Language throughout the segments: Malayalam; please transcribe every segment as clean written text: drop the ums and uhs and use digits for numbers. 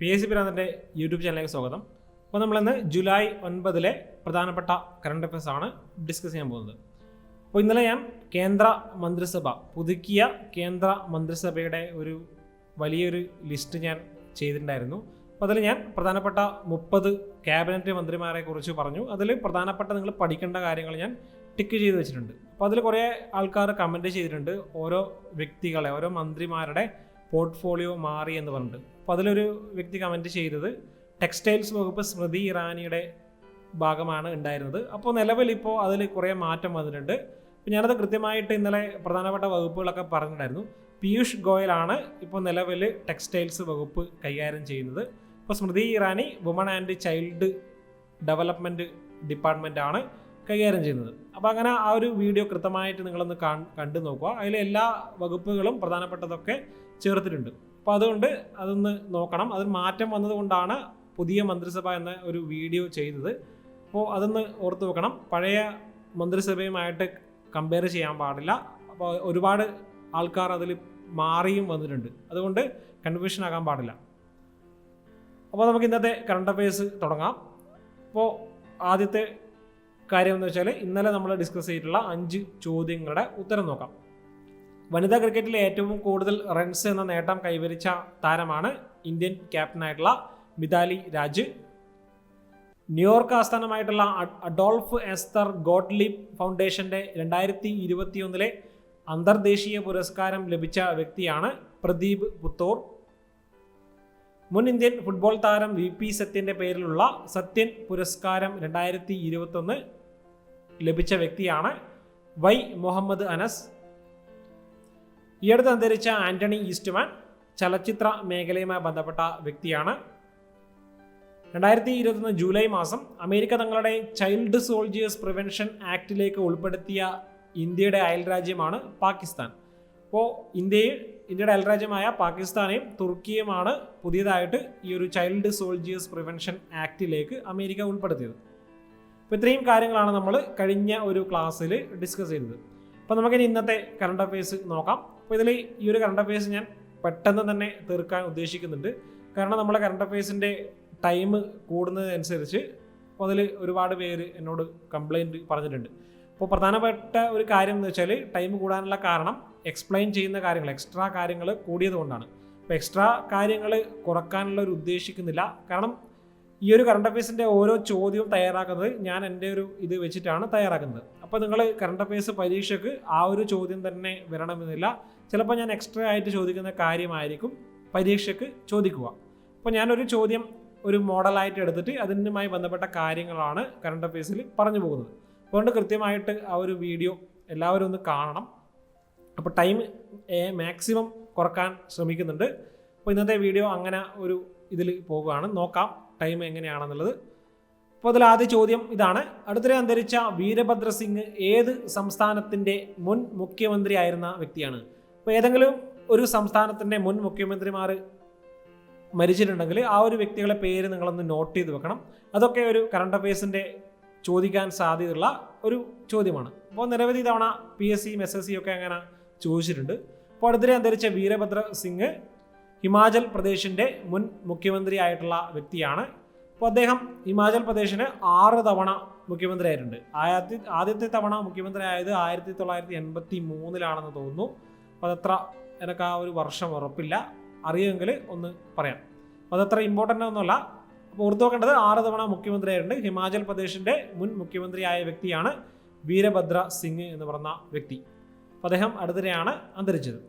PSC പിരാന്തൻ്റെ യൂട്യൂബ് ചാനലിലേക്ക് സ്വാഗതം. അപ്പോൾ നമ്മളിന്ന് ജൂലൈ 9 പ്രധാനപ്പെട്ട കറണ്ട് അഫയേഴ്സ് ആണ് ഡിസ്കസ് ചെയ്യാൻ പോകുന്നത്. അപ്പോൾ ഇന്നലെ ഞാൻ കേന്ദ്ര മന്ത്രിസഭ പുതുക്കിയ കേന്ദ്ര മന്ത്രിസഭയുടെ ഒരു വലിയൊരു ലിസ്റ്റ് ഞാൻ ചെയ്തിട്ടുണ്ടായിരുന്നു. അപ്പോൾ അതിൽ ഞാൻ പ്രധാനപ്പെട്ട 30 ക്യാബിനറ്റ് മന്ത്രിമാരെ കുറിച്ച് പറഞ്ഞു. അതിൽ പ്രധാനപ്പെട്ട നിങ്ങൾ പഠിക്കേണ്ട കാര്യങ്ങൾ ഞാൻ ടിക്ക് ചെയ്ത് വെച്ചിട്ടുണ്ട്. അപ്പോൾ അതിൽ കുറേ ആൾക്കാർ കമൻറ്റ് ചെയ്തിട്ടുണ്ട് ഓരോ വ്യക്തികളെ, ഓരോ മന്ത്രിമാരുടെ പോർട്ട്ഫോളിയോ മാറി എന്ന് പറഞ്ഞിട്ട്. അപ്പോൾ അതിലൊരു വ്യക്തി കമൻറ്റ് ചെയ്തത് ടെക്സ്റ്റൈൽസ് വകുപ്പ് സ്മൃതി ഇറാനിയുടെ ഭാഗമാണ് ഉണ്ടായിരുന്നത്. അപ്പോൾ നിലവിലിപ്പോൾ അതിൽ കുറേ മാറ്റം വന്നിട്ടുണ്ട്. അപ്പോൾ ഞാനത് കൃത്യമായിട്ട് ഇന്നലെ പ്രധാനപ്പെട്ട വകുപ്പുകളൊക്കെ പറഞ്ഞിട്ടുണ്ടായിരുന്നു. പീയൂഷ് ഗോയലാണ് ഇപ്പോൾ നിലവിൽ ടെക്സ്റ്റൈൽസ് വകുപ്പ് കൈകാര്യം ചെയ്യുന്നത്. ഇപ്പോൾ Smriti Irani woman and child development ഡിപ്പാർട്ട്മെൻറ്റാണ് കൈകാര്യം ചെയ്യുന്നത്. അപ്പോൾ അങ്ങനെ ആ ഒരു വീഡിയോ കൃത്യമായിട്ട് നിങ്ങളൊന്ന് കണ്ടു നോക്കുക. അതിലെ എല്ലാ വകുപ്പുകളും പ്രധാനപ്പെട്ടതൊക്കെ ചേർത്തിട്ടുണ്ട്. അപ്പോൾ അതുകൊണ്ട് അതൊന്ന് നോക്കണം. അതിൽ മാറ്റം വന്നതുകൊണ്ടാണ് പുതിയ മന്ത്രിസഭ എന്ന ഒരു വീഡിയോ ചെയ്തത്. അപ്പോൾ അതൊന്ന് ഓർത്ത് വെക്കണം. പഴയ മന്ത്രിസഭയുമായിട്ട് കമ്പയർ ചെയ്യാൻ പാടില്ല. അപ്പോൾ ഒരുപാട് ആൾക്കാർ അതിൽ മാറിയും വന്നിട്ടുണ്ട്. അതുകൊണ്ട് കൺഫ്യൂഷൻ ആകാൻ പാടില്ല. അപ്പോൾ നമുക്ക് ഇന്നത്തെ കറണ്ട് അഫയേഴ്സ് തുടങ്ങാം. അപ്പോൾ ആദ്യത്തെ കാര്യം എന്ന് വെച്ചാൽ ഇന്നലെ നമ്മൾ ഡിസ്കസ് ചെയ്തിട്ടുള്ള 5 ചോദ്യങ്ങളുടെ ഉത്തരം നോക്കാം. വനിതാ ക്രിക്കറ്റിലെ ഏറ്റവും കൂടുതൽ റൺസ് എന്ന നേട്ടം കൈവരിച്ച താരമാണ് ഇന്ത്യൻ ക്യാപ്റ്റനായിട്ടുള്ള മിതാലി രാജ്. ന്യൂയോർക്ക് ആസ്ഥാനമായിട്ടുള്ള അഡോൾഫ് എസ്തർ ഗോട്ട്ലിബ് ഫൗണ്ടേഷന്റെ 2021 അന്തർദേശീയ പുരസ്കാരം ലഭിച്ച വ്യക്തിയാണ് പ്രദീപ് പുത്തോർ. മുൻ ഇന്ത്യൻ ഫുട്ബോൾ താരം VP സത്യന്റെ പേരിലുള്ള സത്യൻ പുരസ്കാരം 2021 ലഭിച്ച വ്യക്തിയാണ് വൈ മുഹമ്മദ് അനസ്. ഈയടുത്ത് അന്തരിച്ച ആന്റണി ഈസ്റ്റ്മാൻ ചലച്ചിത്ര മേഖലയുമായി ബന്ധപ്പെട്ട വ്യക്തിയാണ്. 2021 ജൂലൈ മാസം അമേരിക്ക തങ്ങളുടെ ചൈൽഡ് സോൾജിയേഴ്സ് പ്രിവെൻഷൻ ആക്ടിലേക്ക് ഉൾപ്പെടുത്തിയ ഇന്ത്യയുടെ അയൽരാജ്യമാണ് പാകിസ്ഥാൻ. അപ്പോൾ ഇന്ത്യയുടെ അയൽരാജ്യമായ പാകിസ്ഥാനെയും തുർക്കിയുമാണ് പുതിയതായിട്ട് ഈ ഒരു ചൈൽഡ് സോൾജിയേഴ്സ് പ്രിവെൻഷൻ ആക്ടിലേക്ക് അമേരിക്ക ഉൾപ്പെടുത്തിയത്. അപ്പോൾ ഇത്രയും കാര്യങ്ങളാണ് നമ്മൾ കഴിഞ്ഞ ഒരു ക്ലാസ്സിൽ ഡിസ്കസ് ചെയ്തത്. അപ്പോൾ നമുക്കിനി ഇന്നത്തെ കറണ്ട് അഫയേഴ്സ് നോക്കാം. അപ്പോൾ ഇതിൽ ഈ ഒരു കറണ്ട് അഫയേഴ്സ് ഞാൻ പെട്ടെന്ന് തന്നെ തീർക്കാൻ ഉദ്ദേശിക്കുന്നുണ്ട്. കാരണം നമ്മളെ കറണ്ട് അഫയേഴ്സിൻ്റെ ടൈം കൂടുന്നതനുസരിച്ച് അപ്പോൾ അതിൽ ഒരുപാട് പേര് എന്നോട് കംപ്ലൈൻറ്റ് പറഞ്ഞിട്ടുണ്ട്. അപ്പോൾ പ്രധാനപ്പെട്ട ഒരു കാര്യം എന്ന് വെച്ചാൽ ടൈം കൂടാനുള്ള കാരണം എക്സ്പ്ലെയിൻ ചെയ്യുന്ന കാര്യങ്ങൾ, എക്സ്ട്രാ കാര്യങ്ങൾ കൂടിയതുകൊണ്ടാണ്. അപ്പോൾ എക്സ്ട്രാ കാര്യങ്ങൾ കുറക്കാനുള്ള ഒരു ഉദ്ദേശിക്കുന്നില്ല. കാരണം ഈ ഒരു കറണ്ട് അഫയേഴ്സിൻ്റെ ഓരോ ചോദ്യവും തയ്യാറാക്കുന്നത് ഞാൻ എൻ്റെ ഒരു ഇത് വെച്ചിട്ടാണ് തയ്യാറാക്കുന്നത്. അപ്പോൾ നിങ്ങൾ കറണ്ട് അഫയേഴ്സ് പരീക്ഷയ്ക്ക് ആ ഒരു ചോദ്യം തന്നെ വരണമെന്നില്ല. ചിലപ്പോൾ ഞാൻ എക്സ്ട്രാ ആയിട്ട് ചോദിക്കുന്ന കാര്യമായിരിക്കും പരീക്ഷയ്ക്ക് ചോദിക്കുക. അപ്പോൾ ഞാനൊരു ചോദ്യം ഒരു മോഡലായിട്ട് എടുത്തിട്ട് അതിനുമായി ബന്ധപ്പെട്ട കാര്യങ്ങളാണ് കറണ്ട് അഫയേഴ്സിൽ പറഞ്ഞു പോകുന്നത്. അതുകൊണ്ട് കൃത്യമായിട്ട് ആ ഒരു വീഡിയോ എല്ലാവരും ഒന്ന് കാണണം. അപ്പോൾ ടൈം മാക്സിമം കുറക്കാൻ ശ്രമിക്കുന്നുണ്ട്. അപ്പോൾ ഇന്നത്തെ വീഡിയോ അങ്ങനെ ഒരു ഇതിൽ പോകുകയാണ്. നോക്കാം ടൈം എങ്ങനെയാണെന്നുള്ളത്. അപ്പോൾ അതിൽ ആദ്യ ചോദ്യം ഇതാണ്. അടുത്തിടെ അന്തരിച്ച വീരഭദ്ര സിംഗ് ഏത് സംസ്ഥാനത്തിൻ്റെ മുൻ മുഖ്യമന്ത്രി ആയിരുന്ന വ്യക്തിയാണ്? അപ്പോൾ ഏതെങ്കിലും ഒരു സംസ്ഥാനത്തിൻ്റെ മുൻ മുഖ്യമന്ത്രിമാർ മരിച്ചിട്ടുണ്ടെങ്കിൽ ആ ഒരു വ്യക്തികളെ പേര് നിങ്ങളൊന്ന് നോട്ട് ചെയ്ത് വെക്കണം. അതൊക്കെ ഒരു കറണ്ട് അഫയേഴ്സിൻ്റെ ചോദിക്കാൻ സാധ്യതയുള്ള ഒരു ചോദ്യമാണ്. അപ്പോൾ നിരവധി തവണ PSC SSC ഒക്കെ അങ്ങനെ ചോദിച്ചിട്ടുണ്ട്. അപ്പോൾ അടുത്തിടെ അന്തരിച്ച വീരഭദ്ര സിംഗ് ഹിമാചൽ പ്രദേശിൻ്റെ മുൻ മുഖ്യമന്ത്രി ആയിട്ടുള്ള വ്യക്തിയാണ്. അപ്പോൾ അദ്ദേഹം ഹിമാചൽ പ്രദേശിന് 6 തവണ മുഖ്യമന്ത്രി ആയിട്ടുണ്ട്. ആദ്യത്തെ തവണ മുഖ്യമന്ത്രി ആയത് 1983 തോന്നുന്നു. അപ്പോൾ അതത്ര എനിക്ക് ആ ഒരു വർഷം ഉറപ്പില്ല, അറിയുമെങ്കിൽ ഒന്ന് പറയാം. അപ്പോൾ അതത്ര ഇമ്പോർട്ടൻ്റ് ഒന്നുമല്ല. അപ്പോൾ ഓർത്തു നോക്കേണ്ടത് 6 തവണ മുഖ്യമന്ത്രി ആയിട്ടുണ്ട്. ഹിമാചൽ പ്രദേശിൻ്റെ മുൻ മുഖ്യമന്ത്രിയായ വ്യക്തിയാണ് വീരഭദ്ര സിംഗ് എന്ന് പറഞ്ഞ വ്യക്തി. അപ്പോൾ അദ്ദേഹം അടുത്തിടെയാണ് അന്തരിച്ചത്.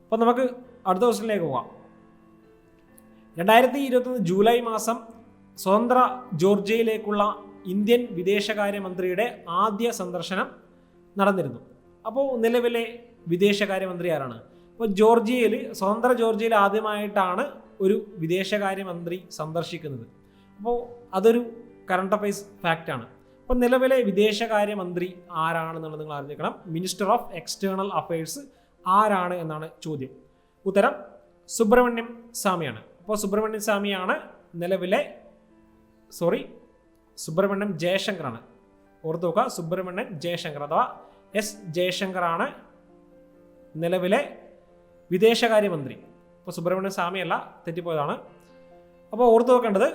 അപ്പോൾ നമുക്ക് അടുത്ത ക്വസ്റ്റ്യനിലേക്ക് പോകാം. 2021 ജൂലൈ മാസം സ്വതന്ത്ര ജോർജിയയിലേക്കുള്ള ഇന്ത്യൻ വിദേശകാര്യമന്ത്രിയുടെ ആദ്യ സന്ദർശനം നടന്നിരുന്നു. അപ്പോൾ നിലവിലെ വിദേശകാര്യമന്ത്രി ആരാണ്? അപ്പോൾ സ്വതന്ത്ര ജോർജിയയിൽ ആദ്യമായിട്ടാണ് ഒരു വിദേശകാര്യമന്ത്രി സന്ദർശിക്കുന്നത്. അപ്പോൾ അതൊരു കറണ്ട് അഫയേഴ്സ് ഫാക്റ്റാണ്. അപ്പോൾ നിലവിലെ വിദേശകാര്യമന്ത്രി ആരാണെന്നുള്ളത് നിങ്ങൾ അറിഞ്ഞിരിക്കണം. മിനിസ്റ്റർ ഓഫ് എക്സ്റ്റേണൽ അഫയേഴ്സ് ആരാണ് എന്നാണ് ചോദ്യം. ഉത്തരം സുബ്രഹ്മണ്യം സ്വാമിയാണ്. അപ്പോൾ സുബ്രഹ്മണ്യം സ്വാമിയാണ് സുബ്രഹ്മണ്യം ജയശങ്കറാണ്. ഓർത്തു നോക്കുക, സുബ്രഹ്മണ്യൻ ജയശങ്കർ അഥവാ S ജയശങ്കറാണ് നിലവിലെ വിദേശകാര്യമന്ത്രി. ഇപ്പോൾ സുബ്രഹ്മണ്യ സ്വാമിയല്ല, തെറ്റിപ്പോയതാണ്. അപ്പോൾ ഓർത്തു വെക്കേണ്ടത്,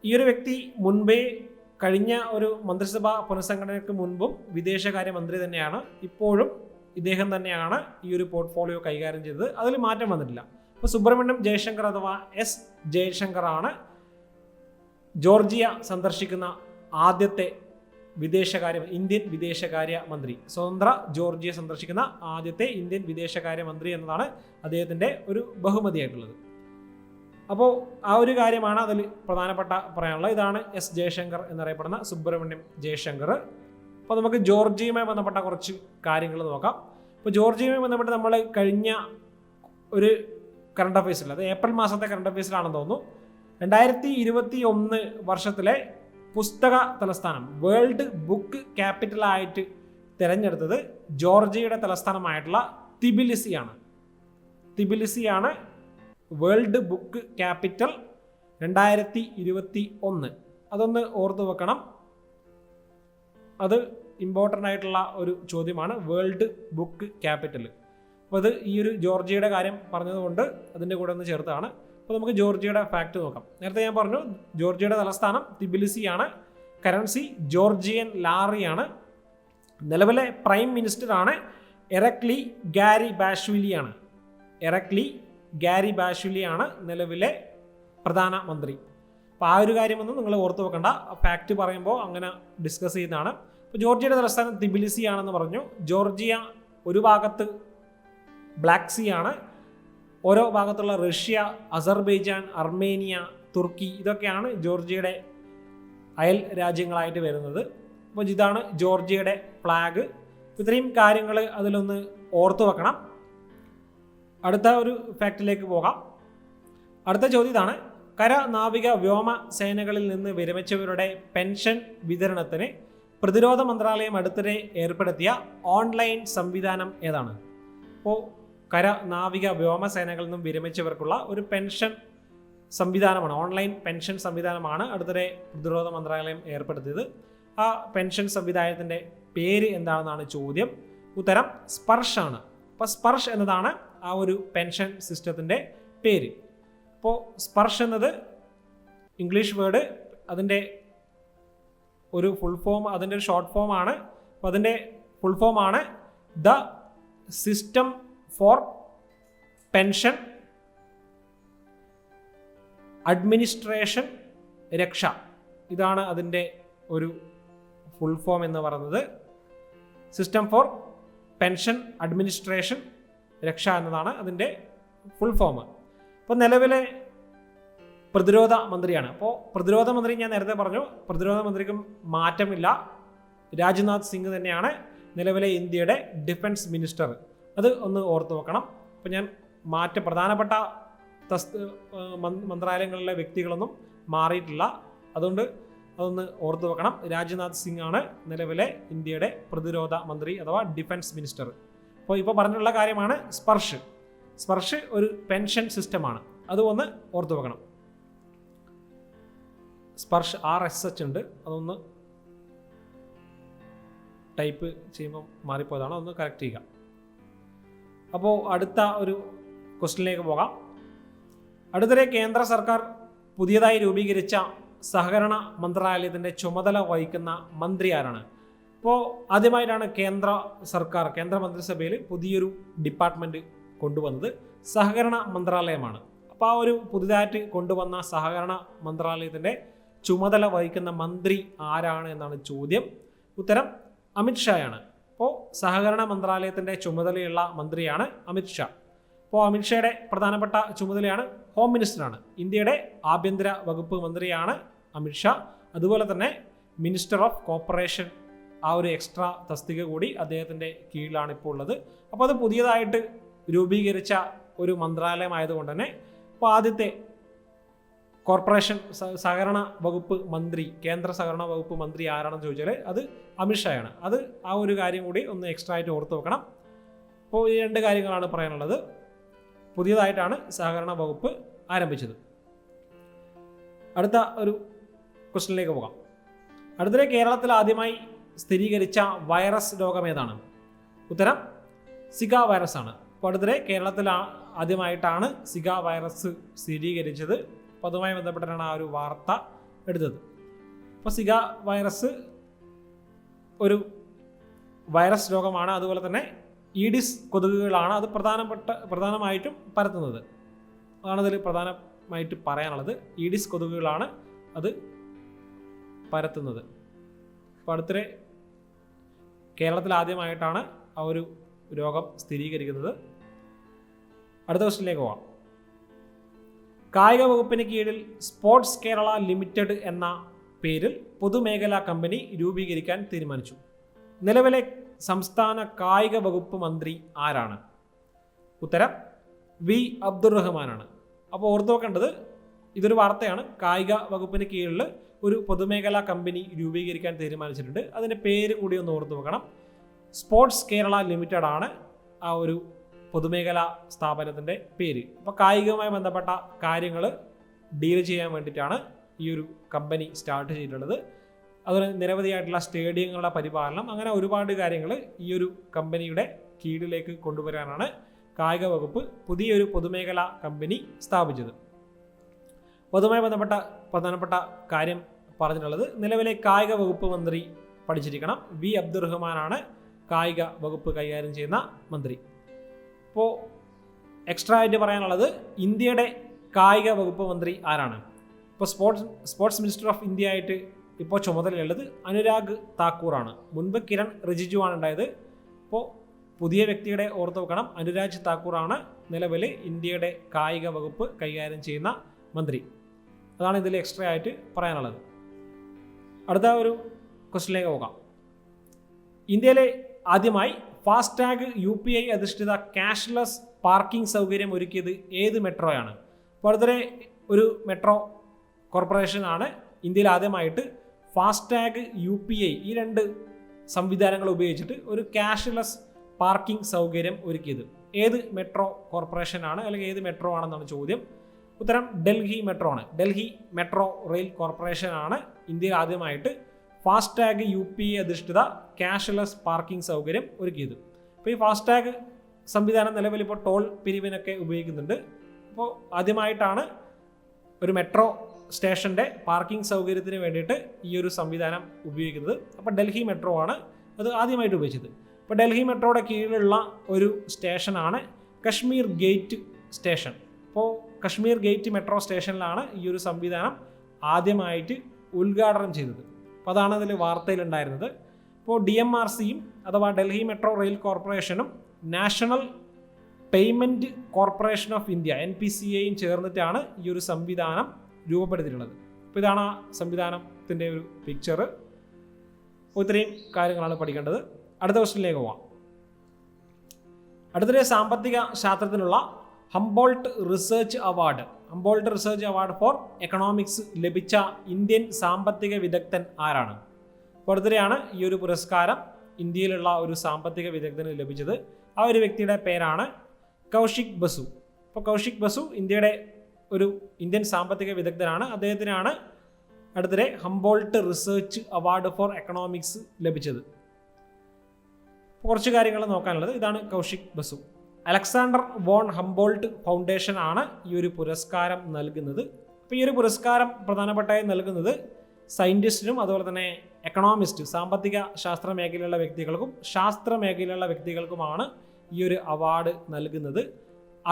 ഈ ഒരു വ്യക്തി മുൻപേ കഴിഞ്ഞ ഒരു മന്ത്രിസഭാ പുനഃസംഘടനയ്ക്ക് മുൻപും വിദേശകാര്യമന്ത്രി തന്നെയാണ്. ഇപ്പോഴും ഇദ്ദേഹം തന്നെയാണ് ഈ ഒരു പോർട്ട്ഫോളിയോ കൈകാര്യം ചെയ്തത്. അതിൽ മാറ്റം വന്നിട്ടില്ല. അപ്പോൾ സുബ്രഹ്മണ്യം ജയശങ്കർ അഥവാ എസ് ജയശങ്കർ ആണ് ജോർജിയ സന്ദർശിക്കുന്ന ആദ്യത്തെ ഇന്ത്യൻ വിദേശകാര്യ മന്ത്രി. സ്വതന്ത്ര ജോർജിയ സന്ദർശിക്കുന്ന ആദ്യത്തെ ഇന്ത്യൻ വിദേശകാര്യ മന്ത്രി എന്നതാണ് അദ്ദേഹത്തിൻ്റെ ഒരു ബഹുമതിയായിട്ടുള്ളത്. അപ്പോൾ ആ ഒരു കാര്യമാണ് അതിൽ പ്രധാനപ്പെട്ട പറയാനുള്ളത്. ഇതാണ് എസ് ജയശങ്കർ എന്നറിയപ്പെടുന്ന സുബ്രഹ്മണ്യം ജയശങ്കർ. അപ്പോൾ നമുക്ക് ജോർജിയയുമായി ബന്ധപ്പെട്ട കുറച്ച് കാര്യങ്ങൾ നോക്കാം. ഇപ്പോൾ ജോർജിയയുമായി ബന്ധപ്പെട്ട് നമ്മൾ കഴിഞ്ഞ ഒരു കറണ്ട് അഫയേഴ്സിൽ, അത് ഏപ്രിൽ മാസത്തെ കറണ്ട് അഫയേഴ്സിലാണെന്ന് തോന്നുന്നു, 2021 വർഷത്തിലെ പുസ്തക തലസ്ഥാനം, വേൾഡ് ബുക്ക് ക്യാപിറ്റലായിട്ട് തിരഞ്ഞെടുത്തത് ജോർജിയയുടെ തലസ്ഥാനമായിട്ടുള്ള തിബിലിസിയാണ് വേൾഡ് ബുക്ക് ക്യാപിറ്റൽ 2021. അതൊന്ന് ഓർത്തു വെക്കണം. അത് ഇമ്പോർട്ടൻ്റ് ആയിട്ടുള്ള ഒരു ചോദ്യമാണ്, വേൾഡ് ബുക്ക് ക്യാപിറ്റൽ. അപ്പോൾ അത് ഈ ഒരു ജോർജിയയുടെ കാര്യം പറഞ്ഞതുകൊണ്ട് അതിൻ്റെ കൂടെ ഒന്ന് ചേർത്താണ്. അപ്പോൾ നമുക്ക് ജോർജിയയുടെ ഫാക്റ്റ് നോക്കാം. നേരത്തെ ഞാൻ പറഞ്ഞു, ജോർജിയയുടെ തലസ്ഥാനം തിബിലിസിയാണ്. Currency Georgian ലാറിയാണ്. നിലവിലെ പ്രൈം മിനിസ്റ്ററാണ് എറക്ലി ഗാരിബാഷ്വിലിയാണ് നിലവിലെ പ്രധാനമന്ത്രി. അപ്പോൾ ആ ഒരു കാര്യമൊന്നും നിങ്ങൾ ഓർത്തു വെക്കണ്ട, ഫാക്റ്റ് പറയുമ്പോൾ അങ്ങനെ ഡിസ്കസ് ചെയ്യുന്നതാണ്. ഇപ്പോൾ ജോർജിയയുടെ തലസ്ഥാനം തിബിലിസി ആണെന്ന് പറഞ്ഞു. ജോർജിയ ഒരു ഭാഗത്ത് ബ്ലാക്ക് സീ ആണ്, ഓരോ ഭാഗത്തുള്ള റഷ്യ, അസർബൈജാൻ, അർമേനിയ, തുർക്കി, ഇതൊക്കെയാണ് ജോർജിയയുടെ അയൽ രാജ്യങ്ങളായിട്ട് വരുന്നത്. അപ്പോൾ ഇതാണ് ജോർജിയയുടെ ഫ്ലാഗ്. ഇത്രയും കാര്യങ്ങൾ അതിലൊന്ന് ഓർത്തു വെക്കണം. അടുത്ത ഒരു ഫാക്റ്റിലേക്ക് പോകാം. അടുത്ത ചോദ്യം ഇതാണ്, കര, നാവിക, വ്യോമ സേനകളിൽ നിന്ന് വിരമിച്ചവരുടെ പെൻഷൻ വിതരണത്തിന് പ്രതിരോധ മന്ത്രാലയം അടുത്തിടെ ഏർപ്പെടുത്തിയ ഓൺലൈൻ സംവിധാനം ഏതാണ്? അപ്പോൾ കര, നാവിക, വ്യോമസേനകളിൽ നിന്നും വിരമിച്ചവർക്കുള്ള ഒരു പെൻഷൻ സംവിധാനമാണ്, ഓൺലൈൻ പെൻഷൻ സംവിധാനമാണ് അടുത്തിടെ പ്രതിരോധ മന്ത്രാലയം ഏർപ്പെടുത്തിയത്. ആ പെൻഷൻ സംവിധാനത്തിൻ്റെ പേര് എന്താണെന്നാണ് ചോദ്യം. ഉത്തരം സ്പർശ് ആണ്. അപ്പോൾ സ്പർശ് എന്നതാണ് ആ ഒരു പെൻഷൻ സിസ്റ്റത്തിൻ്റെ പേര്. അപ്പോൾ സ്പർശ് എന്നത് ഇംഗ്ലീഷ് വേർഡ്, അതിൻ്റെ ഒരു ഫുൾ ഫോം, അതിൻ്റെ ഒരു ഷോർട്ട് ഫോം ആണ്. അപ്പോൾ അതിൻ്റെ ഫുൾ ഫോം ആണ് the system for pension administration രക്ഷ. ഇതാണ് അതിൻ്റെ ഒരു ഫുൾ ഫോം എന്ന് പറയുന്നത്. സിസ്റ്റം ഫോർ പെൻഷൻ അഡ്മിനിസ്ട്രേഷൻ രക്ഷ എന്നതാണ് അതിൻ്റെ ഫുൾ ഫോം. അപ്പോൾ നിലവിലെ പ്രതിരോധ മന്ത്രിയാണ്. അപ്പോൾ പ്രതിരോധ മന്ത്രി ഞാൻ നേരത്തെ പറഞ്ഞു, പ്രതിരോധ മന്ത്രിക്കും മാറ്റമില്ല. രാജ്നാഥ് സിംഗ് തന്നെയാണ് നിലവിലെ ഇന്ത്യയുടെ ഡിഫൻസ് മിനിസ്റ്റർ. അത് ഒന്ന് ഓർത്തു വെക്കണം. അപ്പോൾ ഞാൻ പ്രധാനപ്പെട്ട മന്ത്രാലയങ്ങളിലെ വ്യക്തികളൊന്നും മാറിയിട്ടില്ല, അതുകൊണ്ട് അതൊന്ന് ഓർത്തു വെക്കണം. രാജ്നാഥ് സിംഗ് ആണ് നിലവിലെ ഇന്ത്യയുടെ പ്രതിരോധ മന്ത്രി അഥവാ ഡിഫൻസ് മിനിസ്റ്റർ. അപ്പോൾ ഇപ്പോൾ പറഞ്ഞിട്ടുള്ള കാര്യമാണ് സ്പർശ് ഒരു പെൻഷൻ സിസ്റ്റമാണ്. അത് ഒന്ന് ഓർത്തു വെക്കണം. സ്പർശ് RSH ഉണ്ട്, അതൊന്ന് ടൈപ്പ് ചെയ്യുമ്പോൾ മാറിപ്പോയതാണ്, അതൊന്ന് കറക്റ്റ് ചെയ്യുക. അപ്പോൾ അടുത്ത ഒരു ക്വസ്റ്റ്യനിലേക്ക് പോകാം. അടുത്തിടെ കേന്ദ്ര സർക്കാർ പുതിയതായി രൂപീകരിച്ച സഹകരണ മന്ത്രാലയത്തിൻ്റെ ചുമതല വഹിക്കുന്ന മന്ത്രി ആരാണ്? അപ്പോൾ ആദ്യമായിട്ടാണ് കേന്ദ്ര മന്ത്രിസഭയിൽ പുതിയൊരു ഡിപ്പാർട്ട്മെൻറ്റ് കൊണ്ടുവന്നത്. സഹകരണ മന്ത്രാലയമാണ്. അപ്പോൾ ആ ഒരു പുതുതായിട്ട് കൊണ്ടുവന്ന സഹകരണ മന്ത്രാലയത്തിൻ്റെ ചുമതല വഹിക്കുന്ന മന്ത്രി ആരാണ് എന്നാണ് ചോദ്യം. ഉത്തരം അമിത്ഷായാണ്. അപ്പോൾ സഹകരണ മന്ത്രാലയത്തിൻ്റെ ചുമതലയുള്ള മന്ത്രിയാണ് അമിത്ഷാ. അപ്പോൾ അമിത്ഷായുടെ പ്രധാനപ്പെട്ട ചുമതലയാണ് ഹോം മിനിസ്റ്ററാണ്. ഇന്ത്യയുടെ ആഭ്യന്തര വകുപ്പ് മന്ത്രിയാണ് അമിത്ഷാ. അതുപോലെ തന്നെ മിനിസ്റ്റർ ഓഫ് കോർപ്പറേഷൻ, ആ ഒരു എക്സ്ട്രാ തസ്തിക കൂടി അദ്ദേഹത്തിൻ്റെ കീഴിലാണ് ഇപ്പോൾ ഉള്ളത്. അപ്പോൾ അത് പുതിയതായിട്ട് രൂപീകരിച്ച ഒരു മന്ത്രാലയമായതുകൊണ്ട് തന്നെ ഇപ്പോൾ ആദ്യത്തെ കോർപ്പറേഷൻ സഹകരണ വകുപ്പ് മന്ത്രി, കേന്ദ്ര സഹകരണ വകുപ്പ് മന്ത്രി ആരാണെന്ന് ചോദിച്ചാൽ അത് അമിത്ഷായാണ്. അത് ആ ഒരു കാര്യം കൂടി ഒന്ന് എക്സ്ട്രാ ആയിട്ട് ഓർത്ത് വെക്കണം. അപ്പോൾ ഈ രണ്ട് കാര്യങ്ങളാണ് പറയാനുള്ളത്. പുതിയതായിട്ടാണ് സഹകരണ വകുപ്പ് ആരംഭിച്ചത്. അടുത്ത ഒരു ക്വസ്റ്റ്യനിലേക്ക് പോകാം. അടുത്തിടെ കേരളത്തിൽ ആദ്യമായി സ്ഥിരീകരിച്ച വൈറസ് രോഗം ഏതാണ്? ഉത്തരം സിക വൈറസ് ആണ്. അപ്പോൾ അടുത്തിടെ കേരളത്തിൽ ആദ്യമായിട്ടാണ് സിക വൈറസ് സ്ഥിരീകരിച്ചത്. അപ്പോൾ അതുമായി ബന്ധപ്പെട്ടാണ് ആ ഒരു വാർത്ത എടുത്തത്. അപ്പോൾ സിക വൈറസ് ഒരു വൈറസ് രോഗമാണ്. അതുപോലെ തന്നെ ഈഡിസ് കൊതുകുകളാണ് അത് പ്രധാനമായിട്ടും പരത്തുന്നത്. അതാണ് അതിൽ പ്രധാനമായിട്ട് പറയാനുള്ളത്. ഈഡിസ് കൊതുകുകളാണ് അത് പരത്തുന്നത്. അപ്പോൾ അടുത്തിടെ കേരളത്തിൽ ആദ്യമായിട്ടാണ് ആ ഒരു രോഗം സ്ഥിരീകരിക്കുന്നത്. അടുത്ത ക്വസ്റ്റ്യനിലേക്ക് പോകാം. കായിക വകുപ്പിന് കീഴിൽ സ്പോർട്സ് കേരള ലിമിറ്റഡ് എന്ന പേരിൽ പൊതുമേഖലാ കമ്പനി രൂപീകരിക്കാൻ തീരുമാനിച്ചു. നിലവിലെ സംസ്ഥാന കായിക വകുപ്പ് മന്ത്രി ആരാണ്? ഉത്തരം വി അബ്ദുറഹ്മാനാണ്. അപ്പോൾ ഓർത്തു വെക്കേണ്ടത്, ഇതൊരു വാർത്തയാണ്. കായിക വകുപ്പിന് കീഴിൽ ഒരു പൊതുമേഖലാ കമ്പനി രൂപീകരിക്കാൻ തീരുമാനിച്ചിട്ടുണ്ട്. അതിൻ്റെ പേര് കൂടി ഒന്ന് ഓർത്തു വെക്കണം. സ്പോർട്സ് കേരള ലിമിറ്റഡ് ആണ് ആ ഒരു പൊതുമേഖലാ സ്ഥാപനത്തിൻ്റെ പേര്. അപ്പോൾ കായികവുമായി ബന്ധപ്പെട്ട കാര്യങ്ങൾ ഡീൽ ചെയ്യാൻ വേണ്ടിയിട്ടാണ് ഈ ഒരു കമ്പനി സ്റ്റാർട്ട് ചെയ്തിട്ടുള്ളത്. അതുപോലെ നിരവധിയായിട്ടുള്ള സ്റ്റേഡിയങ്ങളുടെ പരിപാലനം, അങ്ങനെ ഒരുപാട് കാര്യങ്ങൾ ഈ ഒരു കമ്പനിയുടെ കീഴിലേക്ക് കൊണ്ടുവരാനാണ് കായിക വകുപ്പ് പുതിയൊരു പൊതുമേഖലാ കമ്പനി സ്ഥാപിച്ചത്. അതുമായി ബന്ധപ്പെട്ട പ്രധാനപ്പെട്ട കാര്യം പറഞ്ഞിട്ടുള്ളത്, നിലവിലെ കായിക വകുപ്പ് മന്ത്രി പഠിച്ചിരിക്കണം. വി അബ്ദുറഹ്മാനാണ് കായിക വകുപ്പ് കൈകാര്യം ചെയ്യുന്ന മന്ത്രി. ഇപ്പോൾ എക്സ്ട്രാ ആയിട്ട് പറയാനുള്ളത്, ഇന്ത്യയുടെ കായിക വകുപ്പ് മന്ത്രി ആരാണ്? ഇപ്പോൾ സ്പോർട്സ് മിനിസ്റ്റർ ഓഫ് ഇന്ത്യ ആയിട്ട് ഇപ്പോൾ ചുമതലയുള്ളത് അനുരാഗ് താക്കൂറാണ്. മുൻപ് കിരൺ റിജിജു ആണ് ഉണ്ടായത്. അപ്പോൾ പുതിയ വ്യക്തിയുടെ ഓർത്ത് വെക്കണം, അനുരാഗ് താക്കൂറാണ് നിലവിൽ ഇന്ത്യയുടെ കായിക വകുപ്പ് കൈകാര്യം ചെയ്യുന്ന മന്ത്രി. അതാണ് ഇതിൽ എക്സ്ട്രാ ആയിട്ട് പറയാനുള്ളത്. അടുത്ത ഒരു ക്വസ്റ്റ്യനിലേക്ക് പോകാം. ഇന്ത്യയിലെ ആദ്യമായി ഫാസ്ടാഗ് UPI അധിഷ്ഠിത ക്യാഷ്ലെസ് പാർക്കിംഗ് സൗകര്യം ഒരുക്കിയത് ഏത് മെട്രോയാണ്? അപ്പോൾ അടുത്തിടെ ഒരു മെട്രോ കോർപ്പറേഷനാണ് ഇന്ത്യയിൽ ആദ്യമായിട്ട് ഫാസ്ടാഗ് UPI ഈ രണ്ട് സംവിധാനങ്ങൾ ഉപയോഗിച്ചിട്ട് ഒരു ക്യാഷ്ലെസ് പാർക്കിംഗ് സൗകര്യം ഒരുക്കിയത്. ഏത് മെട്രോ കോർപ്പറേഷനാണ്, അല്ലെങ്കിൽ ഏത് മെട്രോ ആണെന്നാണ് ചോദ്യം. ഉത്തരം ഡൽഹി മെട്രോ ആണ്. ഡൽഹി മെട്രോ റെയിൽ കോർപ്പറേഷനാണ് ഇന്ത്യയിൽ ആദ്യമായിട്ട് ഫാസ്ടാഗ് UPI അധിഷ്ഠിത ക്യാഷ്ലെസ് പാർക്കിംഗ് സൗകര്യം ഒരുക്കിയത്. അപ്പോൾ ഈ ഫാസ്ടാഗ് സംവിധാനം നിലവിൽ ഇപ്പോൾ ടോൾ പിരിവിനൊക്കെ ഉപയോഗിക്കുന്നുണ്ട്. അപ്പോൾ ആദ്യമായിട്ടാണ് ഒരു മെട്രോ സ്റ്റേഷൻ്റെ പാർക്കിംഗ് സൗകര്യത്തിന് വേണ്ടിയിട്ട് ഈ ഒരു സംവിധാനം ഉപയോഗിക്കുന്നത്. അപ്പോൾ ഡൽഹി മെട്രോ ആണ് അത് ആദ്യമായിട്ട് ഉപയോഗിച്ചത്. ഇപ്പോൾ ഡൽഹി മെട്രോയുടെ കീഴിലുള്ള ഒരു സ്റ്റേഷനാണ് കശ്മീർ ഗേറ്റ് സ്റ്റേഷൻ. അപ്പോൾ കശ്മീർ ഗേറ്റ് മെട്രോ സ്റ്റേഷനിലാണ് ഈ ഒരു സംവിധാനം ആദ്യമായിട്ട് ഉദ്ഘാടനം ചെയ്തത്. അപ്പോൾ അതാണ് അതിൽ വാർത്തയിലുണ്ടായിരുന്നത്. ഇപ്പോൾ DMRCയും അഥവാ ഡൽഹി മെട്രോ റെയിൽ കോർപ്പറേഷനും national payment corporation of India NPCAയും ചേർന്നിട്ടാണ് ഈ ഒരു സംവിധാനം രൂപപ്പെടുത്തിയിട്ടുള്ളത്. അപ്പോൾ ഇതാണ് ആ സംവിധാനത്തിൻ്റെ ഒരു പിക്ചർ. ഇത്രയും കാര്യങ്ങളാണ് പഠിക്കേണ്ടത്. അടുത്ത ക്വസ്റ്റ്യനിലേക്ക് പോവാം. അടുത്തിടെ സാമ്പത്തിക ശാസ്ത്രത്തിനുള്ള Humboldt research award for economics ലഭിച്ച ഇന്ത്യൻ സാമ്പത്തിക വിദഗ്ധൻ ആരാണ്? അപ്പോൾ അടുത്തിടെയാണ് ഈ ഒരു പുരസ്കാരം ഇന്ത്യയിലുള്ള ഒരു സാമ്പത്തിക വിദഗ്ധന് ലഭിച്ചത്. ആ ഒരു വ്യക്തിയുടെ പേരാണ് കൗശിക് ബസു. അപ്പോൾ കൗശിക് ബസു ഇന്ത്യൻ സാമ്പത്തിക വിദഗ്ധനാണ്. അദ്ദേഹത്തിനാണ് അടുത്തിടെ Humboldt research award for economics ലഭിച്ചത്. കുറച്ച് കാര്യങ്ങൾ നോക്കാനുള്ളത്, ഇതാണ് Kaushik Basu. Alexander von Humboldt foundation ആണ് ഈ ഒരു പുരസ്കാരം നൽകുന്നത്. അപ്പോൾ ഈ ഒരു പുരസ്കാരം പ്രധാനപ്പെട്ടായി നൽകുന്നത് സയൻറ്റിസ്റ്റിനും അതുപോലെ തന്നെ എക്കണോമിസ്റ്റ് സാമ്പത്തിക ശാസ്ത്ര മേഖലയിലുള്ള വ്യക്തികൾക്കും ശാസ്ത്ര മേഖലയിലുള്ള വ്യക്തികൾക്കുമാണ് ഈ ഒരു അവാർഡ് നൽകുന്നത്.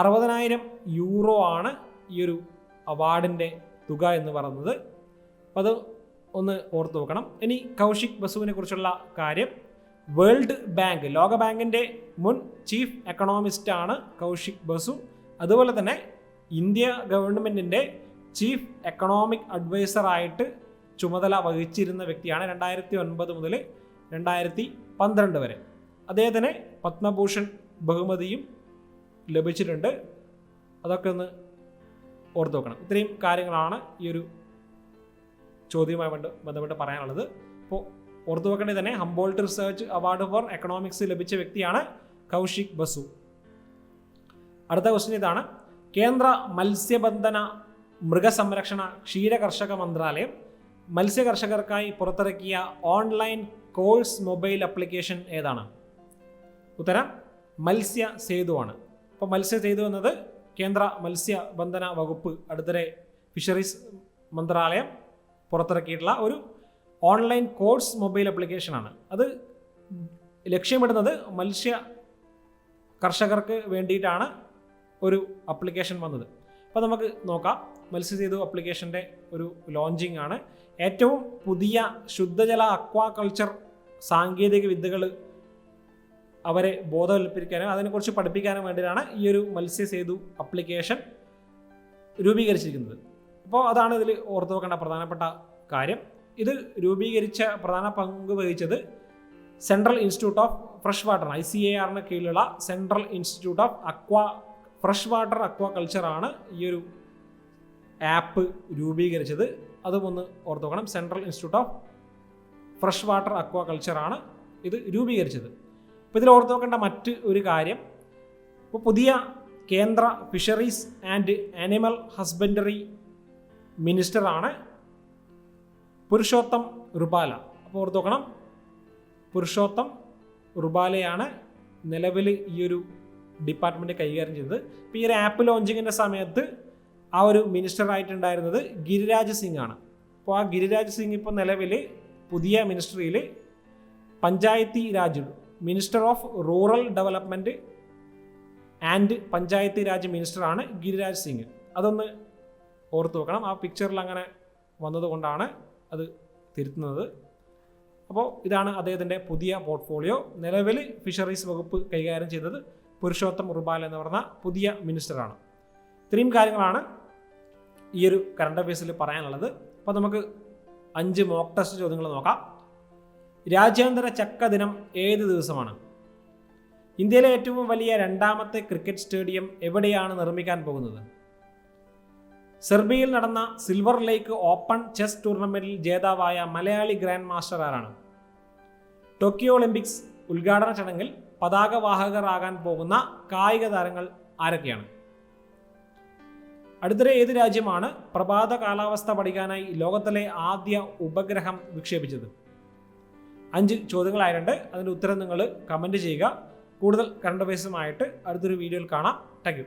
60,000 യൂറോ ആണ് ഈ ഒരു അവാർഡിൻ്റെ തുക എന്ന് പറയുന്നത്. അപ്പോൾ അത് ഒന്ന് ഓർത്ത് നോക്കണം. ഇനി കൗശിക് ബസുവിനെ കുറിച്ചുള്ള കാര്യം, വേൾഡ് ബാങ്ക് ലോകബാങ്കിൻ്റെ മുൻ ചീഫ് എക്കണോമിസ്റ്റാണ് കൗശിക് ബസു. അതുപോലെ തന്നെ ഇന്ത്യ ഗവൺമെൻറ്റിൻ്റെ ചീഫ് എക്കണോമിക് അഡ്വൈസറായിട്ട് ചുമതല വഹിച്ചിരുന്ന വ്യക്തിയാണ് 2009 മുതൽ 2012 വരെ. അദ്ദേഹത്തിന് പത്മഭൂഷൺ ബഹുമതിയും ലഭിച്ചിട്ടുണ്ട്. അതൊക്കെ ഒന്ന് ഓർത്ത് നോക്കണം. ഇത്രയും കാര്യങ്ങളാണ് ഈ ഒരു ചോദ്യവുമായി ബന്ധപ്പെട്ട് പറയാനുള്ളത്. അപ്പോൾ ഓർത്തു വെക്കേണ്ടത് തന്നെ Humboldt research award for economics ലഭിച്ച വ്യക്തിയാണ് കൗശിക് ബസു. അടുത്ത ക്വസ്റ്റ്യൻ ഇതാണ്. കേന്ദ്ര മത്സ്യബന്ധന മൃഗസംരക്ഷണ ക്ഷീരകർഷക മന്ത്രാലയം മത്സ്യകർഷകർക്കായി പുറത്തിറക്കിയ ഓൺലൈൻ കോഴ്സ് മൊബൈൽ ആപ്ലിക്കേഷൻ ഏതാണ്? ഉത്തരം മത്സ്യ സേതു ആണ്. അപ്പോൾ മത്സ്യസേതു എന്നത് കേന്ദ്ര മത്സ്യബന്ധന വകുപ്പ് അടുത്തിടെ ഫിഷറീസ് മന്ത്രാലയം പുറത്തിറക്കിയിട്ടുള്ള ഒരു ഓൺലൈൻ കോഴ്സ് മൊബൈൽ ആപ്ലിക്കേഷനാണ്. അത് ലക്ഷ്യമിടുന്നത് മത്സ്യ കർഷകർക്ക് വേണ്ടിയിട്ടാണ് ഒരു ആപ്ലിക്കേഷൻ വന്നത്. അപ്പോൾ നമുക്ക് നോക്കാം. മത്സ്യസേതു ആപ്ലിക്കേഷൻ്റെ ഒരു ലോഞ്ചിങ് ആണ്. ഏറ്റവും പുതിയ ശുദ്ധജല അക്വാകൾച്ചർ സാങ്കേതിക വിദ്യകൾ അവരെ ബോധവൽക്കരിക്കാനും അതിനെക്കുറിച്ച് പഠിപ്പിക്കാനും വേണ്ടിയിട്ടാണ് ഈ ഒരു മത്സ്യസേതു ആപ്ലിക്കേഷൻ രൂപീകരിച്ചിരിക്കുന്നത്. അപ്പോൾ അതാണ് ഇതിൽ ഓർത്തു വെക്കേണ്ട പ്രധാനപ്പെട്ട കാര്യം. ഇത് രൂപീകരിച്ച പ്രധാന പങ്ക് വഹിച്ചത് central institute of fresh water ICAR കീഴിലുള്ള central institute of fresh water അക്വാകൾച്ചറാണ് ഈ ഒരു ആപ്പ് രൂപീകരിച്ചത്. അതും ഒന്ന് ഓർത്തു വെക്കണം. Central institute of fresh water അക്വാകൾച്ചറാണ് ഇത് രൂപീകരിച്ചത്. അപ്പോൾ ഇതിൽ ഓർത്തു വെക്കേണ്ട മറ്റ് ഒരു കാര്യം, ഇപ്പോൾ പുതിയ കേന്ദ്ര ഫിഷറീസ് ആൻഡ് ആനിമൽ ഹസ്ബൻഡറി മിനിസ്റ്ററാണ് പുരുഷോത്തം റുപാല. അപ്പോൾ ഓർത്തു വെക്കണം, പുരുഷോത്തം റുപാലയാണ് നിലവിൽ ഈ ഒരു ഡിപ്പാർട്ട്മെൻറ്റ് കൈകാര്യം ചെയ്തത്. ഇപ്പോൾ ഈ ഒരു ആപ്പ് ലോഞ്ചിങ്ങിൻ്റെ സമയത്ത് ആ ഒരു മിനിസ്റ്ററായിട്ടുണ്ടായിരുന്നത് ഗിരിരാജ് സിംഗ് ആണ്. അപ്പോൾ ആ ഗിരിരാജ് സിംഗ് ഇപ്പോൾ നിലവിൽ പുതിയ മിനിസ്ട്രിയിൽ Panchayati Raj minister of rural development and Panchayati Raj മിനിസ്റ്ററാണ് ഗിരിരാജ് സിംഗ്. അതൊന്ന് ഓർത്തു വെക്കണം. ആ പിക്ചറിൽ അങ്ങനെ വന്നതുകൊണ്ടാണ് അത് തിരുത്തുന്നത്. അപ്പോൾ ഇതാണ് അദ്ദേഹത്തിൻ്റെ പുതിയ പോർട്ട്ഫോളിയോ. നിലവിൽ ഫിഷറീസ് വകുപ്പ് കൈകാര്യം ചെയ്തത് പുരുഷോത്തം റുപാല എന്ന് പറഞ്ഞ പുതിയ മിനിസ്റ്ററാണ്. ഇത്രയും കാര്യങ്ങളാണ് ഈ ഒരു കറണ്ട് അഫയേഴ്സിൽ പറയാനുള്ളത്. അപ്പോൾ നമുക്ക് 5 മോക്ക് ടെസ്റ്റ് ചോദ്യങ്ങൾ നോക്കാം. രാജ്യാന്തര ചക്ക ദിനം ഏത് ദിവസമാണ്? ഇന്ത്യയിലെ ഏറ്റവും വലിയ 2ാമത്തെ ക്രിക്കറ്റ് സ്റ്റേഡിയം എവിടെയാണ് നിർമ്മിക്കാൻ പോകുന്നത്? സെർബിയയിൽ നടന്ന സിൽവർ ലേക്ക് ഓപ്പൺ ചെസ് ടൂർണമെന്റിൽ ജേതാവായ മലയാളി ഗ്രാൻഡ് മാസ്റ്റർ ആരാണ്? ടോക്കിയോ ഒളിമ്പിക്സ് ഉദ്ഘാടന ചടങ്ങിൽ പതാകവാഹകരാകാൻ പോകുന്ന കായിക താരങ്ങൾ ആരൊക്കെയാണ്? അടുത്തിടെ ഏത് രാജ്യമാണ് പ്രഭാത കാലാവസ്ഥ പഠിക്കാനായി ലോകത്തിലെ ആദ്യ ഉപഗ്രഹം വിക്ഷേപിച്ചത്? 5 ചോദ്യങ്ങളായിട്ടുണ്ട്. അതിൻ്റെ ഉത്തരം നിങ്ങൾ കമൻറ്റ് ചെയ്യുക. കൂടുതൽ കറണ്ട് അഫയേഴ്സുമായിട്ട് അടുത്തൊരു വീഡിയോയിൽ കാണാം. Thank you.